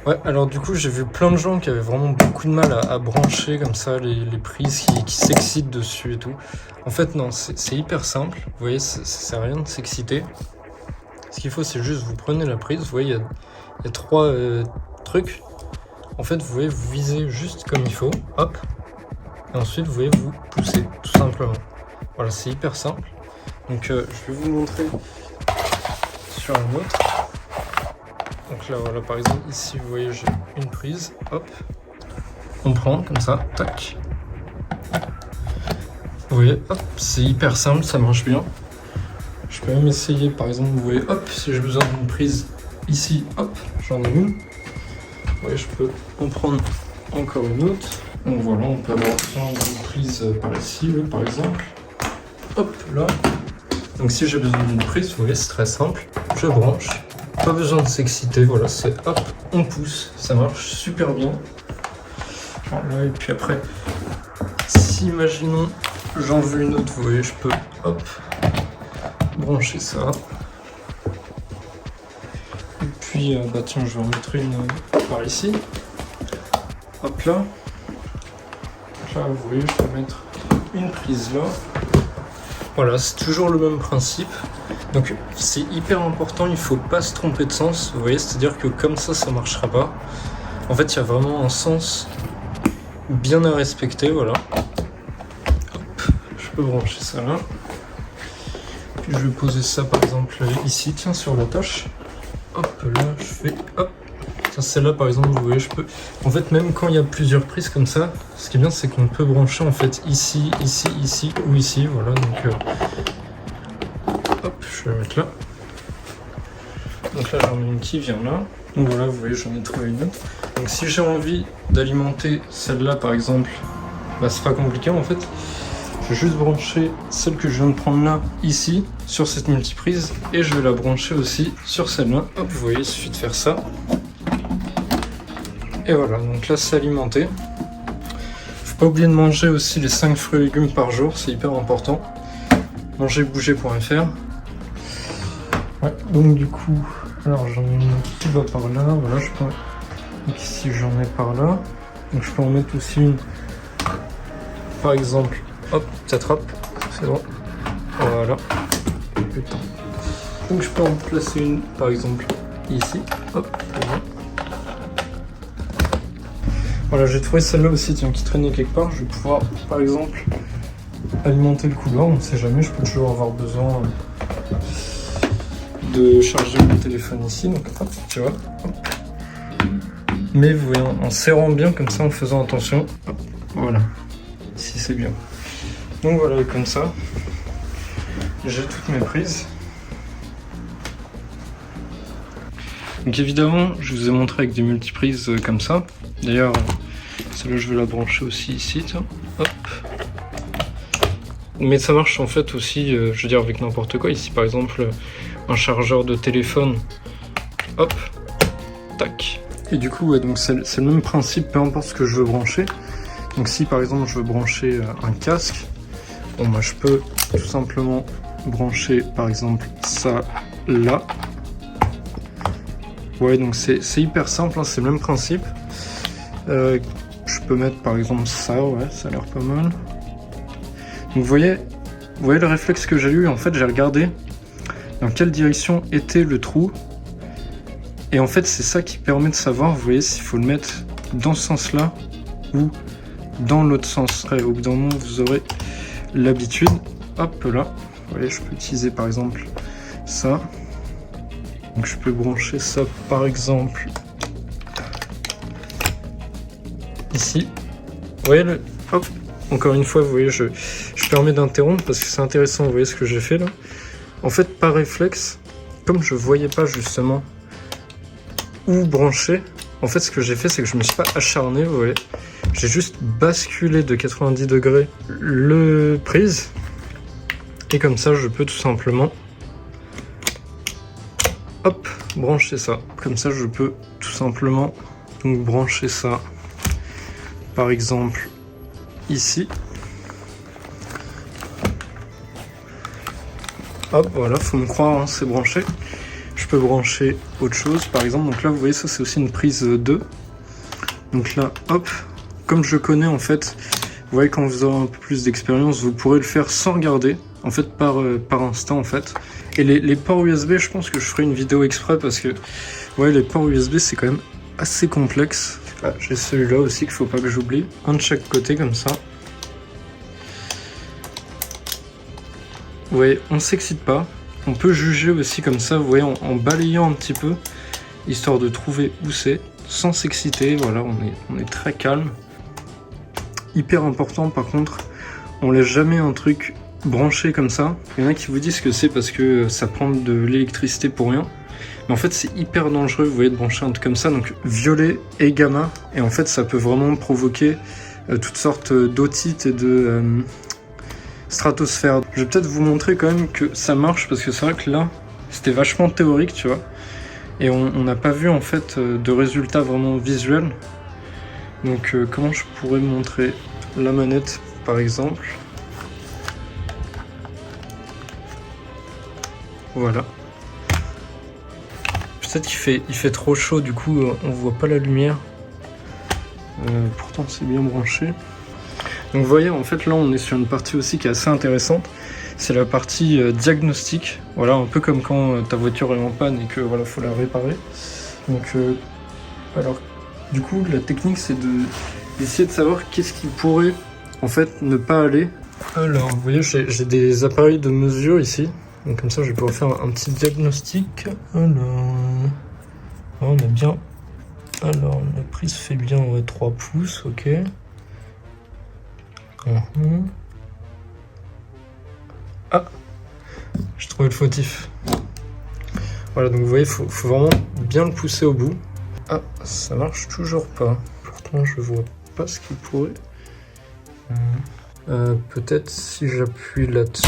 Ouais, alors du coup, j'ai vu plein de gens qui avaient vraiment beaucoup de mal à brancher comme ça les prises qui s'excitent dessus et tout. En fait, non, c'est hyper simple. Vous voyez, ça sert à rien de s'exciter. Ce qu'il faut, c'est juste, vous prenez la prise. Vous voyez, il y a trois trucs. En fait, vous voyez, vous visez juste comme il faut. Hop. Et ensuite, vous voyez, vous poussez, tout simplement. Voilà, c'est hyper simple. Donc, je vais vous montrer sur un autre. Donc là, voilà, par exemple, ici, vous voyez, j'ai une prise. Hop. On prend comme ça. Tac. Vous voyez, hop, c'est hyper simple, ça marche bien. Je peux même essayer, par exemple, vous voyez, hop, si j'ai besoin d'une prise ici, hop, j'en ai une. Vous voyez, je peux en prendre encore une autre. Donc voilà, on peut avoir une prise par ici, là, par exemple. Hop, là. Donc si j'ai besoin d'une prise, vous voyez, c'est très simple. Je branche. Pas besoin de s'exciter, voilà, c'est hop, on pousse. Ça marche super bien. Voilà, et puis après, si imaginons, j'en veux une autre, vous voyez, je peux, hop, brancher ça. Et puis, bah tiens, je vais en mettre une par ici. Hop là. Là, vous voyez, je peux mettre une prise là. Voilà, c'est toujours le même principe. Donc, c'est hyper important, il faut pas se tromper de sens. Vous voyez, c'est-à-dire que comme ça marchera pas. En fait, il y a vraiment un sens bien à respecter, voilà. Hop, je peux brancher ça là. Puis je vais poser ça par exemple ici, tiens, sur la tâche. Hop, là, je fais hop. Celle-là, par exemple, vous voyez, je peux... En fait, même quand il y a plusieurs prises comme ça, ce qui est bien, c'est qu'on peut brancher, en fait, ici, ici, ici ou ici, voilà, donc... Hop, je vais la mettre là. Donc là, j'en ai une qui vient là. Donc voilà, vous voyez, j'en ai trouvé une autre. Donc si j'ai envie d'alimenter celle-là, par exemple, bah, c'est pas compliqué, en fait. Je vais juste brancher celle que je viens de prendre là, ici, sur cette multiprise, et je vais la brancher aussi sur celle-là. Hop, vous voyez, il suffit de faire ça. Et voilà, donc là c'est alimenté. Faut pas oublier de manger aussi les 5 fruits et légumes par jour, c'est hyper important. Mangerbouger.fr. Ouais, donc du coup, alors j'en ai une qui va par là, voilà, je peux... Donc ici j'en ai par là. Donc je peux en mettre aussi une, par exemple, hop, peut-être hop, c'est bon. Voilà. Putain. Donc je peux en placer une, par exemple, ici, hop, voilà. Voilà, j'ai trouvé celle-là aussi, tiens, qui traînait quelque part. Je vais pouvoir, par exemple, alimenter le couloir. On ne sait jamais, je peux toujours avoir besoin de charger mon téléphone ici. Donc, hop, tu vois. Hop. Mais vous voyez, en serrant bien, comme ça, en faisant attention. Hop, voilà. Ici, c'est bien. Donc voilà, comme ça, j'ai toutes mes prises. Donc évidemment, je vous ai montré avec des multiprises comme ça. D'ailleurs, celle-là, je vais la brancher aussi ici, tiens. Hop. Mais ça marche en fait aussi, je veux dire, avec n'importe quoi. Ici, par exemple, un chargeur de téléphone. Hop. Tac. Et du coup, ouais, donc c'est le même principe, peu importe ce que je veux brancher. Donc si, par exemple, je veux brancher un casque, bon, bah, je peux tout simplement brancher, par exemple, ça là. Ouais, donc c'est hyper simple, hein, c'est le même principe. Je peux mettre par exemple ça, ouais, ça a l'air pas mal. Donc vous voyez le réflexe que j'ai eu, en fait j'ai regardé dans quelle direction était le trou. Et en fait c'est ça qui permet de savoir, vous voyez, s'il faut le mettre dans ce sens-là ou dans l'autre sens. Après, au bout d'un moment vous aurez l'habitude. Hop là, vous voyez, je peux utiliser par exemple ça. Donc je peux brancher ça par exemple ici. Vous voyez le... Hop. Encore une fois, vous voyez, je permets d'interrompre parce que c'est intéressant, vous voyez ce que j'ai fait là. En fait, par réflexe, comme je voyais pas justement où brancher, en fait ce que j'ai fait c'est que je me suis pas acharné, vous voyez. J'ai juste basculé de 90 degrés le prise. Et comme ça je peux tout simplement hop, brancher ça. Comme ça je peux tout simplement donc brancher ça par exemple ici. Hop, voilà, faut me croire, hein, c'est branché. je peux brancher autre chose par exemple. Donc là vous voyez, ça c'est aussi une prise 2. Donc là hop, comme je connais en fait, vous voyez, quand vous aurez un peu plus d'expérience, vous pourrez le faire sans regarder, en fait par instinct en fait. Et les ports USB, je pense que je ferai une vidéo exprès parce que ouais, les ports USB c'est quand même assez complexe. Ah, j'ai celui-là aussi qu'il faut pas que j'oublie, un de chaque côté comme ça. Vous voyez, on s'excite pas. On peut juger aussi comme ça, vous voyez, en balayant un petit peu, histoire de trouver où c'est, sans s'exciter. Voilà, on est très calme. Hyper important par contre, on laisse jamais un truc branché comme ça. Il y en a qui vous disent que c'est parce que ça prend de l'électricité pour rien. Mais en fait c'est hyper dangereux, vous voyez, de brancher un truc comme ça. Donc violet et gamma. Et en fait ça peut vraiment provoquer toutes sortes d'otites et de stratosphère. Je vais peut-être vous montrer quand même que ça marche, parce que c'est vrai que là c'était vachement théorique, tu vois. Et on n'a pas vu en fait de résultats vraiment visuels. Donc comment je pourrais montrer la manette par exemple? Voilà. Peut-être qu'il fait trop chaud, du coup on voit pas la lumière. Pourtant c'est bien branché. Donc vous voyez, en fait là on est sur une partie aussi qui est assez intéressante. C'est la partie diagnostic. Voilà, un peu comme quand ta voiture est en panne et que voilà, faut la réparer. Donc alors du coup la technique c'est d'essayer de savoir qu'est-ce qui pourrait en fait ne pas aller. Alors vous voyez, j'ai des appareils de mesure ici. Donc comme ça je vais pouvoir faire un petit diagnostic. Alors on a bien. Alors la prise fait bien 3 pouces, ok. Ah, j'ai trouvé le fautif. Voilà, donc vous voyez, faut vraiment bien le pousser au bout. Ah, ça marche toujours pas. Pourtant, je vois pas ce qu'il pourrait. Peut-être si j'appuie là-dessus.